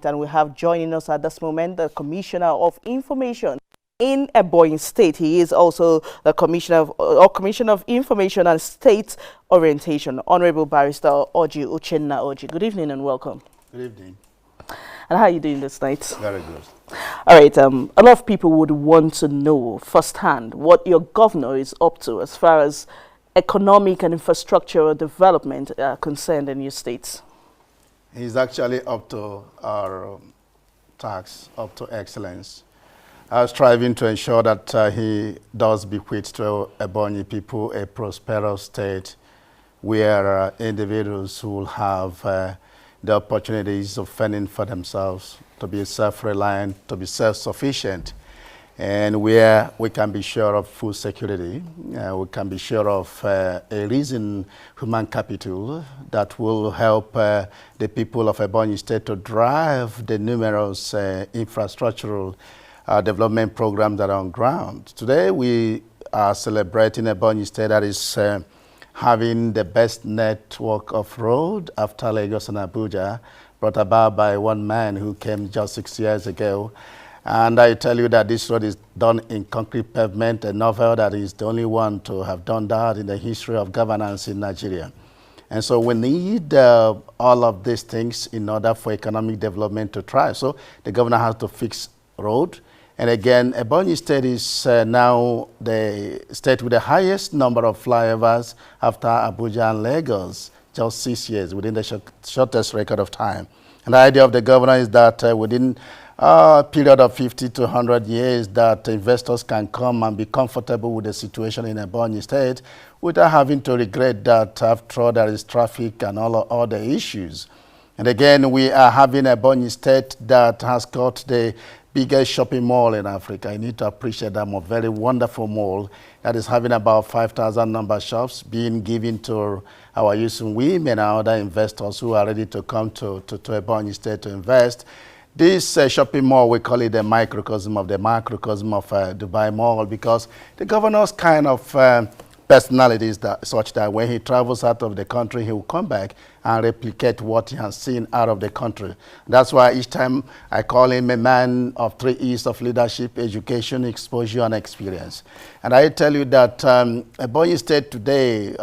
And we have joining us at this moment the Commissioner of Information in Ebonyi State. He is also the Commissioner of Information and State Orientation, Honorable Barrister Oji Uchenna Oji. Good evening and welcome. Good evening. And how are you doing this night? Very good. All right. A lot of people would want to know firsthand what your governor is up to as far as economic and infrastructural development are concerned in your states. He's actually up to our task, up to excellence. Striving to ensure that he does bequeath to Ebonyi people a prosperous state where individuals will have the opportunities of fending for themselves, to be self-reliant, to be self-sufficient, and where we can be sure of food security, we can be sure of a reasoned human capital that will help the people of Ebonyi State to drive the numerous infrastructural development programs that are on ground. Today we are celebrating Ebonyi State that is having the best network of road after Lagos and Abuja, brought about by one man who came just 6 years ago. And I tell you that this road is done in concrete pavement, a novel that is the only one to have done that in the history of governance in Nigeria. And so we need all of these things in order for economic development to thrive. So the governor has to fix road. And again, Ebonyi State is now the state with the highest number of flyovers after Abuja and Lagos, just 6 years, within the shortest record of time. And the idea of the governor is that within a period of 50 to 100 years that investors can come and be comfortable with the situation in Ebonyi State without having to regret that after all there is traffic and all the issues. And again, we are having Ebonyi State that has got the biggest shopping mall in Africa. I need to appreciate that a very wonderful mall that is having about 5,000 number shops being given to our youth and women and other investors who are ready to come to Ebonyi State to invest. This shopping mall, we call it the microcosm of the macrocosm of Dubai Mall, because the governor's kind of personality is such that when he travels out of the country, he will come back and replicate what he has seen out of the country. That's why each time I call him a man of 3 E's of leadership, education, exposure, and experience. And I tell you that Ebonyi State today,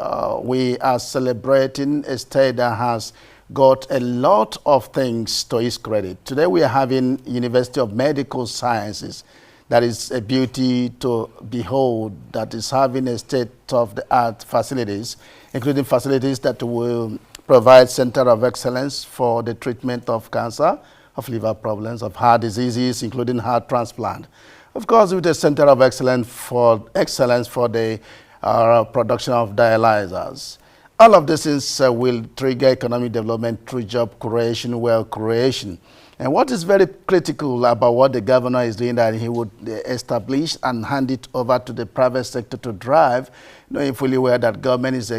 we are celebrating a state that has got a lot of things to its credit. Today we are having University of Medical Sciences that is a beauty to behold, that is having a state-of-the-art facilities, including facilities that will provide center of excellence for the treatment of cancer, of liver problems, of heart diseases, including heart transplant. Of course, with a center of excellence for the production of dialyzers. All of these things will trigger economic development through job creation, wealth creation. And what is very critical about what the governor is doing, that he would establish and hand it over to the private sector to drive, knowing fully well that government is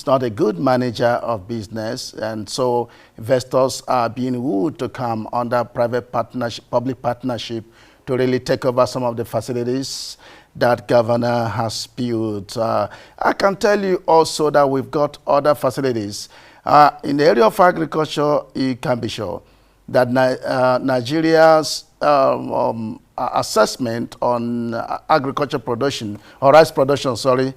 not a good manager of business. And so investors are being wooed to come under private partnership, public partnership, to really take over some of the facilities that governor has built. I can tell you also that we've got other facilities. In the area of agriculture, you can be sure that Nigeria's assessment on agriculture production, or rice production, sorry,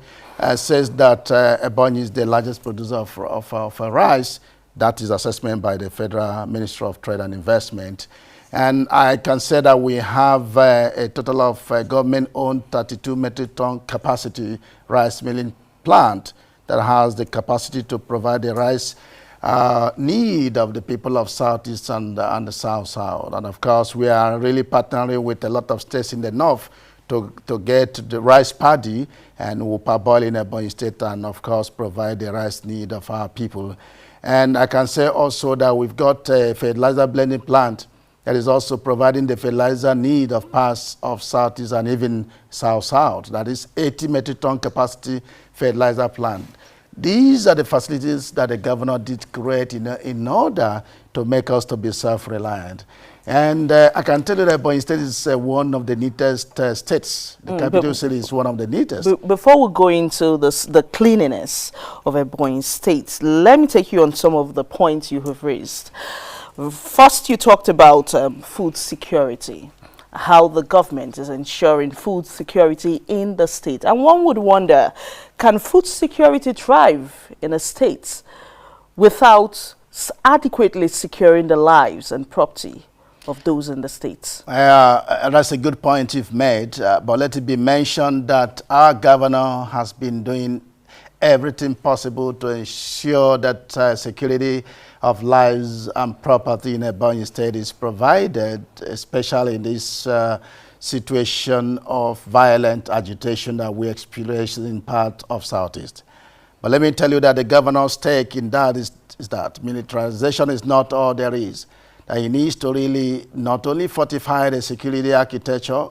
says that Ebonyi is the largest producer of rice. That is assessment by the Federal Ministry of Trade and Investment. And I can say that we have a total of government-owned 32 metric ton capacity rice milling plant that has the capacity to provide the rice need of the people of Southeast and the South-South. And of course, we are really partnering with a lot of states in the North to get the rice paddy and we'll parboil in Ebonyi State and of course provide the rice need of our people. And I can say also that we've got a fertilizer blending plant that is also providing the fertilizer need of parts of Southeast and even South-South. That is 80 metric ton capacity fertilizer plant. These are the facilities that the governor did create in order to make us to be self-reliant. And I can tell you that Ebonyi State is one of the neatest states. The capital city is one of the neatest. Before we go into the cleanliness of Ebonyi State, let me take you on some of the points you have raised. First, you talked about food security, how the government is ensuring food security in the state. And one would wonder, can food security thrive in a state without adequately securing the lives and property of those in the states? That's a good point you've made, but let it be mentioned that our governor has been doing everything possible to ensure that security of lives and property in Ebonyi State is provided, especially in this situation of violent agitation that we experience in part of Southeast. But let me tell you that the governor's take in that is that militarization is not all there is. That he needs to really not only fortify the security architecture,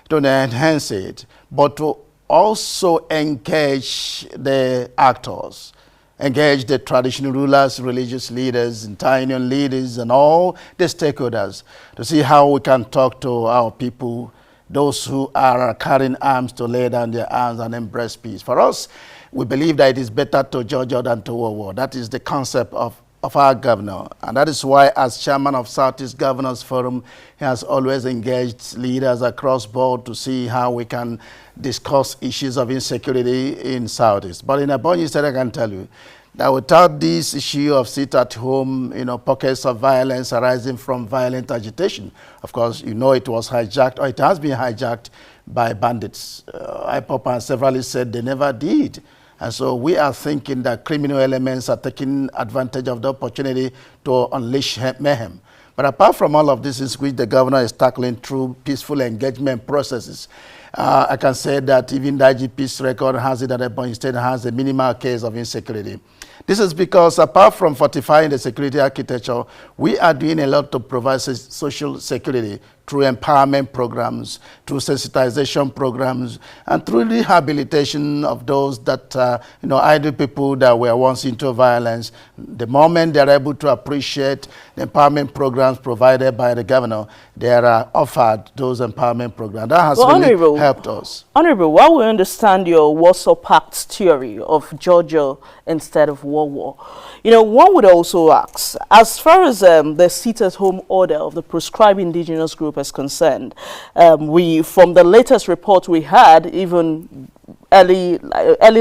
to enhance it, but to also engage the actors, engage the traditional rulers, religious leaders, inter-union leaders, and all the stakeholders to see how we can talk to our people, those who are carrying arms, to lay down their arms and embrace peace. For us, we believe that it is better to judge than to war. That is the concept of our governor. And that is why, as chairman of Southeast Governors Forum, he has always engaged leaders across board to see how we can discuss issues of insecurity in Southeast. But in Ebonyi State, I can tell you that without this issue of sit at home, pockets of violence arising from violent agitation, of course, it was hijacked, or it has been hijacked by bandits. IPOP and severally said they never did. And so we are thinking that criminal elements are taking advantage of the opportunity to unleash mayhem. But apart from all of this, is which the governor is tackling through peaceful engagement processes, I can say that even the IGP's record has it that Ebonyi State has a minimal case of insecurity. This is because apart from fortifying the security architecture, we are doing a lot to provide social security through empowerment programs, through sensitization programs, and through rehabilitation of those that, idle people that were once into violence. The moment they're able to appreciate the empowerment programs provided by the governor, they are offered those empowerment programs. That has really helped us. Honorable, while we understand your Warsaw Pact theory of Georgia instead of war, one would also ask, as far as the sit-at-home order of the proscribed indigenous group is concerned, from the latest report we had, even early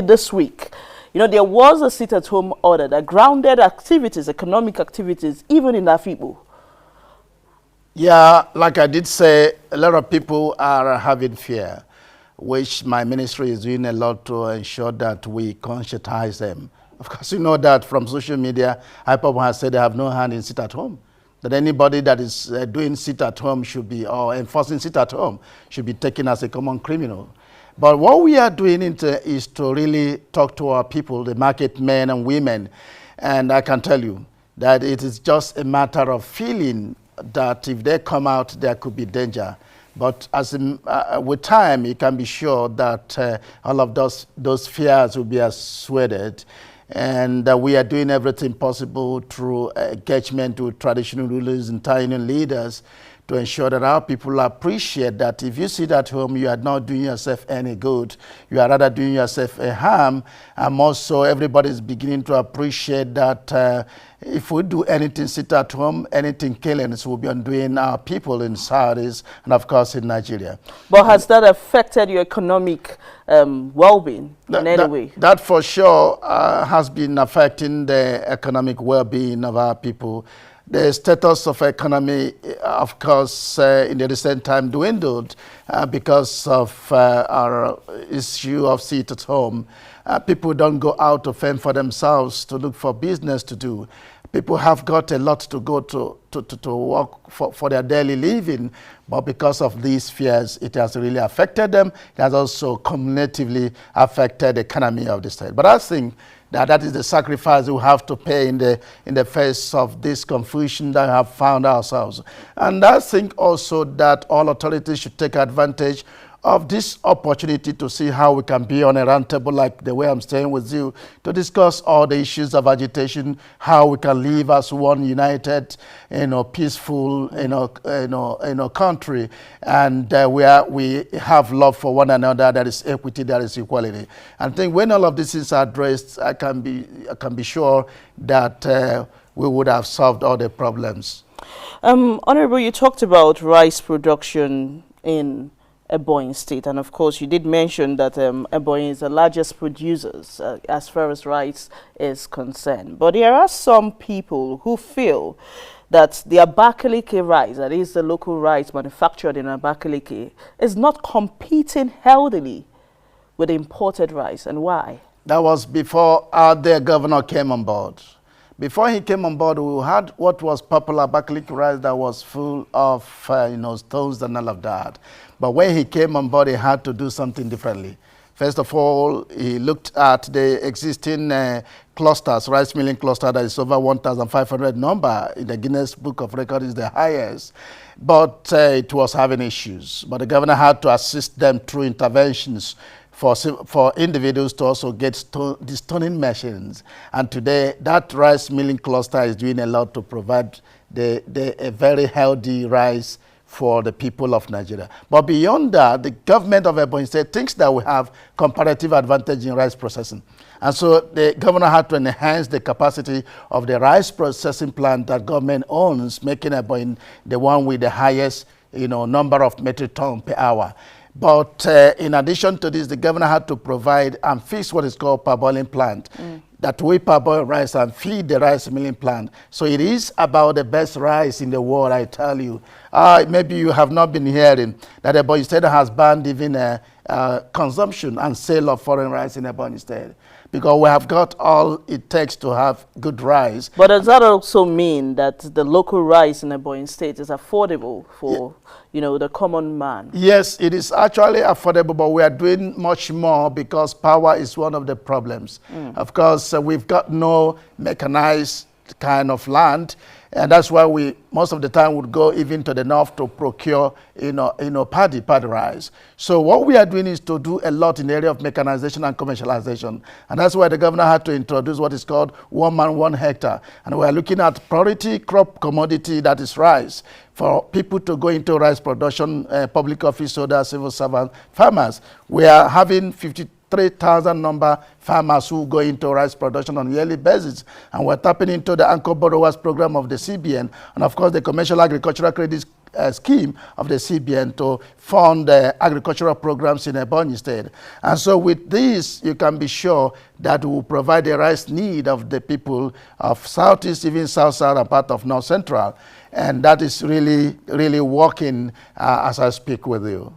this week, there was a sit-at-home order that grounded activities, economic activities, even in Afibo. Yeah, like I did say, a lot of people are having fear, which my ministry is doing a lot to ensure that we conscientize them. Of course, you know that from social media, IPOP has said they have no hand in sit-at-home. That anybody that is doing sit-at-home should be, or enforcing sit-at-home, should be taken as a common criminal. But what we are doing is to really talk to our people, the market men and women. And I can tell you that it is just a matter of feeling that if they come out, there could be danger. But with time, you can be sure that all of those fears will be assuaded. And we are doing everything possible through engagement with traditional rulers and inter-union leaders to ensure that our people appreciate that if you sit at home, you are not doing yourself any good. You are rather doing yourself a harm. And also, everybody is beginning to appreciate that if we do anything sit at home, anything killings will be undoing our people in Saudis and, of course, in Nigeria. But has that affected your economic well-being in any way? That for sure has been affecting the economic well-being of our people. The status of economy, of course, in the recent time dwindled because of our issue of sit at home. People don't go out to fend for themselves to look for business to do. People have got a lot to go to work for their daily living, but because of these fears, it has really affected them. It has also cumulatively affected the economy of the state. But I think that is the sacrifice we have to pay in the face of this confusion that we have found ourselves. And I think also that all authorities should take advantage of this opportunity to see how we can be on a round table like the way I'm staying with you to discuss all the issues of agitation, how we can live as one united, peaceful, country, and where we have love for one another, there is equity, there is equality. And I think when all of this is addressed, I can be sure that we would have solved all the problems. Honorable, you talked about rice production in Ebonyi State, and of course you did mention that Ebonyi is the largest producer as far as rice is concerned. But there are some people who feel that the Abakaliki rice, that is the local rice manufactured in Abakaliki, is not competing healthily with imported rice. And why? That was before the governor came on board. Before he came on board, we had what was popular Abakaliki rice that was full of stones and all of that. But when he came on board, he had to do something differently. First of all, he looked at the existing clusters, rice milling cluster that is over 1,500 number in the Guinness Book of Records, is the highest. But it was having issues. But the governor had to assist them through interventions for individuals to also get these stoning machines. And today, that rice milling cluster is doing a lot to provide a very healthy rice for the people of Nigeria. But beyond that, the government of Ebonyi State thinks that we have comparative advantage in rice processing. And so the governor had to enhance the capacity of the rice processing plant that government owns, making Ebonyi the one with the highest number of metric tons per hour. But in addition to this, the governor had to provide and fix what is called parboiling plant. That we parboil rice and feed the rice milling plant. So it is about the best rice in the world, I tell you. Maybe you have not been hearing that Ebonyi State has banned even consumption and sale of foreign rice in Ebonyi State, because we have got all it takes to have good rice. But does that also mean that the local rice in Ebonyi State is affordable for the common man? Yes, it is actually affordable, but we are doing much more because power is one of the problems. Of course, we've got no mechanized kind of land, and that's why we most of the time would go even to the north to procure paddy rice. So what we are doing is to do a lot in the area of mechanization and commercialization, and that's why the governor had to introduce what is called 1 man 1 hectare, and we are looking at priority crop commodity, that is rice, for people to go into rice production, public office holders, civil servants, farmers. We are having 53,000 number farmers who go into rice production on a yearly basis. And we're tapping into the Anchor Borrowers Program of the CBN, and of course the Commercial Agricultural Credit Scheme of the CBN to fund agricultural programs in Ebonyi State. And so with this, you can be sure that we will provide the rice need of the people of Southeast, even South-South, and part of North Central. And that is really, really working as I speak with you.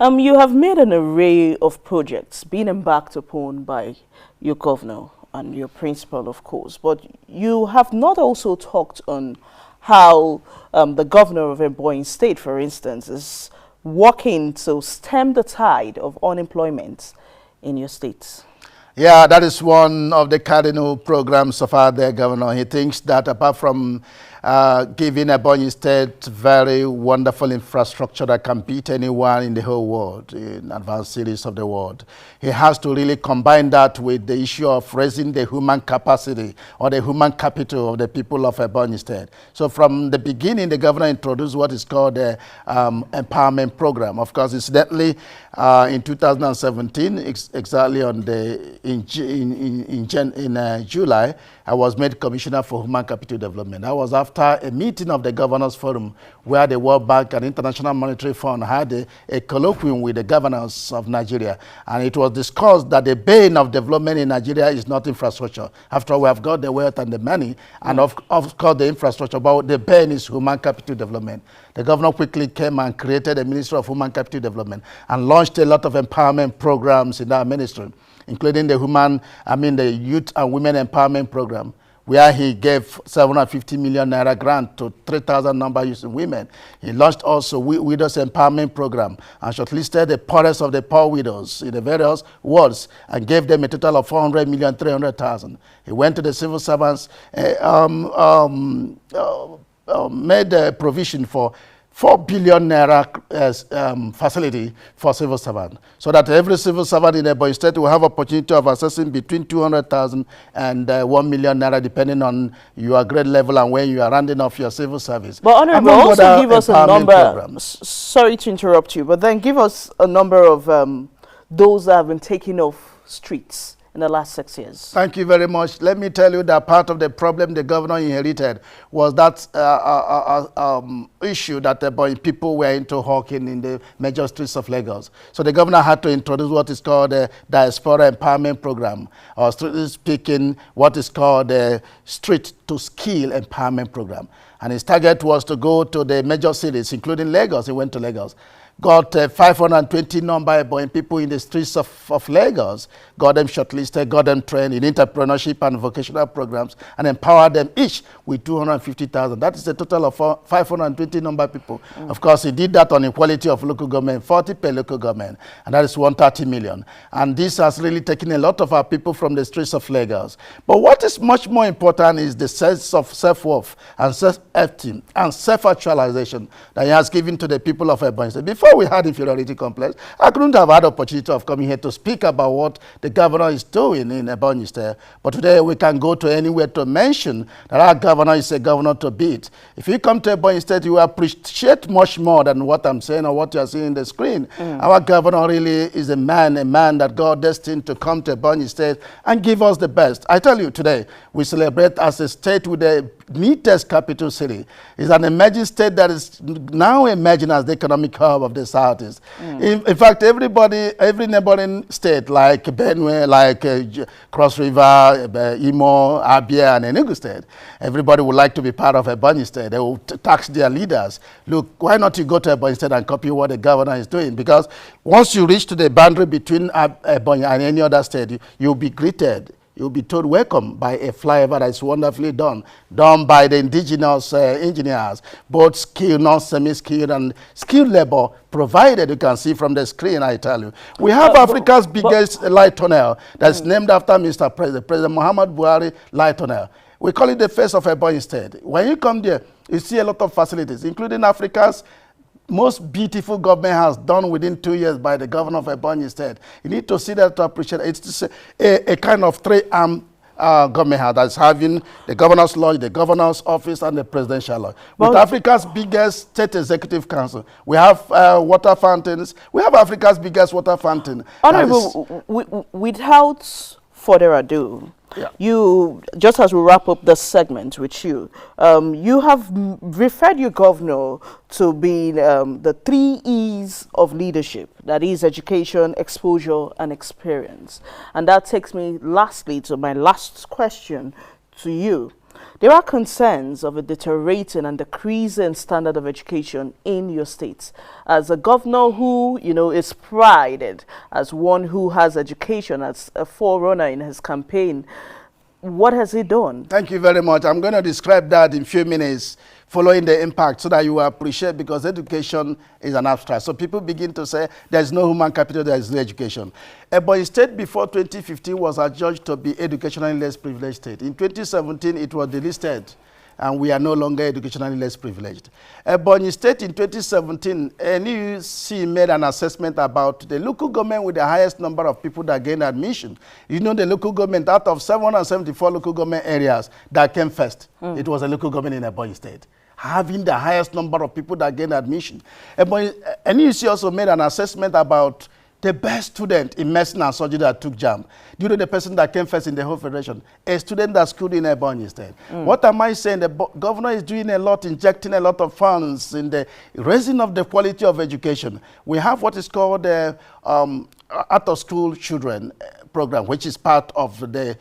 You have made an array of projects being embarked upon by your governor and your principal, of course, but you have not also talked on how the governor of Ebonyi State, for instance, is working to stem the tide of unemployment in your state. Yeah, that is one of the cardinal programs of our dear governor. He thinks that apart from giving Ebonyi State very wonderful infrastructure that can beat anyone in the whole world, in advanced cities of the world, he has to really combine that with the issue of raising the human capacity or the human capital of the people of Ebonyi State. So from the beginning, the governor introduced what is called the empowerment program. Of course, incidentally, in 2017, exactly on in July, I was made Commissioner for Human Capital Development. That was after a meeting of the Governors Forum where the World Bank and International Monetary Fund had a colloquium with the governors of Nigeria. And it was discussed that the bane of development in Nigeria is not infrastructure. After all, we have got the wealth and the money, and of course the infrastructure, but the bane is human capital development. The governor quickly came and created a Ministry of Human Capital Development and launched a lot of empowerment programs in that ministry, including the Youth and Women Empowerment Program, where he gave 750 million naira grant to 3,000 number youth and women. He launched also Widows Empowerment Program and shortlisted the poorest of the poor widows in the various wards and gave them a total of 400,300,000. He went to the civil servants, made a provision for 4 billion naira facility for civil servants, so that every civil servant in Ebonyi State will have opportunity of accessing between 200,000 and 1 million naira, depending on your grade level and when you are rounding off your civil service. But Honorable, also give us a number. Sorry to interrupt you, but then give us a number of those that have been taken off streets in the last 6 years? Thank you very much. Let me tell you that part of the problem the governor inherited was that issue that people were into hawking in the major streets of Lagos. So the governor had to introduce what is called the Diaspora Empowerment Program, or strictly speaking, what is called the Street to Skill Empowerment Program. And his target was to go to the major cities, including Lagos. He went to Lagos. Got 520 number of people in the streets of Lagos, got them shortlisted, got them trained in entrepreneurship and vocational programs, and empowered them each with 250,000. That is a total of 520 number of people. Of course, he did that on equality of local government, 40 per local government, and that is 130 million. And this has really taken a lot of our people from the streets of Lagos. But what is much more important is the sense of self-worth and self-esteem and self-actualization that he has given to the people of Ebonyi State. Before we had inferiority complex, I couldn't have had the opportunity of coming here to speak about what the governor is doing in Ebonyi State. But today we can go to anywhere to mention that our governor is a governor to beat. If you come to Ebonyi State, you appreciate much more than what I'm saying or what you're seeing in the screen. Our governor really is a man that God destined to come to Ebonyi State and give us the best. I tell you, today we celebrate as a state with the neatest capital city. It's an emerging state that is now emerging as the economic hub of the Southeast. In fact, every neighboring state like Benue, like Cross River, Imo, Abia, and Enugu State, everybody would like to be part of Ebonyi State. They will tax their leaders. Look, why not you go to Ebonyi State and copy what the governor is doing? Because once you reach to the boundary between Ebonyi and any other state, you'll be greeted. You'll be told welcome by a flyover that is wonderfully done by the indigenous engineers, both skilled, non-semi-skilled, and skilled labor provided. You can see from the screen, I tell you. We have Africa's biggest light tunnel that's named after Mr. President, President Muhammad Buhari light tunnel. We call it the face of Ebonyi State. When you come there, you see a lot of facilities, including Africa's most beautiful government has done within 2 years by the governor of Ebonyi State. You need to see that to appreciate it. It's just a kind of three-arm government house that's having the governor's lodge, the governor's office, and the presidential lodge. With Africa's biggest state executive council, we have water fountains. We have Africa's biggest water fountain. Honorable, without further ado, you, just as we wrap up this segment with you, you have referred your governor to be the 3 E's of leadership, that is education, exposure, and experience. And that takes me lastly to my last question to you. There are concerns of a deteriorating and decreasing standard of education in your state. As a governor who, is prided as one who has education as a forerunner in his campaign, what has he done? Thank you very much. I'm going to describe that in a few minutes, following the impact, so that you will appreciate, because education is an abstract. So people begin to say there's no human capital, there is no education. Ebonyi State before 2015 was adjudged to be educationally less privileged state. In 2017, it was delisted, and we are no longer educationally less privileged. Ebonyi State in 2017, NUC made an assessment about the local government with the highest number of people that gained admission. You know, the local government, out of 774 local government areas that came first, it was a local government in Ebonyi State, having the highest number of people that gained admission. NUC also made an assessment about the best student in medicine and surgery that took JAMB. Do you know the person that came first in the whole federation? A student that schooled in Ebonyi State. What am I saying? The governor is doing a lot, injecting a lot of funds in the raising of the quality of education. We have what is called the out-of-school children program, which is part of the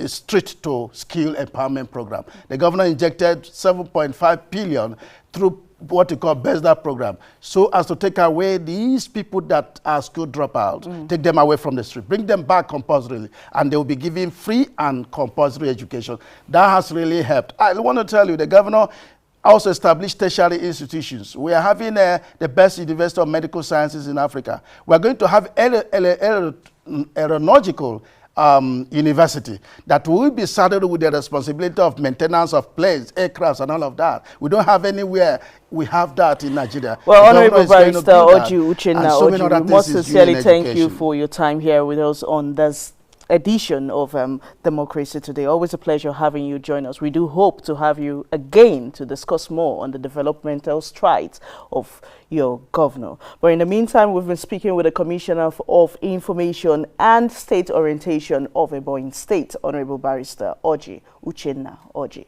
Street to Skill Empowerment program. The governor injected 7.5 billion through what we call BESDA program, so as to take away these people that are school dropouts, take them away from the street, bring them back compulsorily, and they will be given free and compulsory education. That has really helped. I want to tell you, the governor also established tertiary institutions. We are having the best University of Medical Sciences in Africa. We are going to have aeronautical university that will be saddled with the responsibility of maintenance of planes, aircrafts, and all of that. We don't have anywhere we have that in Nigeria. Well, Honorable Barrister Oji Uchenna, we most sincerely thank you for your time here with us on this edition of Democracy Today. Always a pleasure having you join us. We do hope to have you again to discuss more on the developmental strides of your governor. But in the meantime, we've been speaking with the Commissioner of Information and State Orientation of Ebonyi State, Honorable Barrister Oji Uchenna Oji.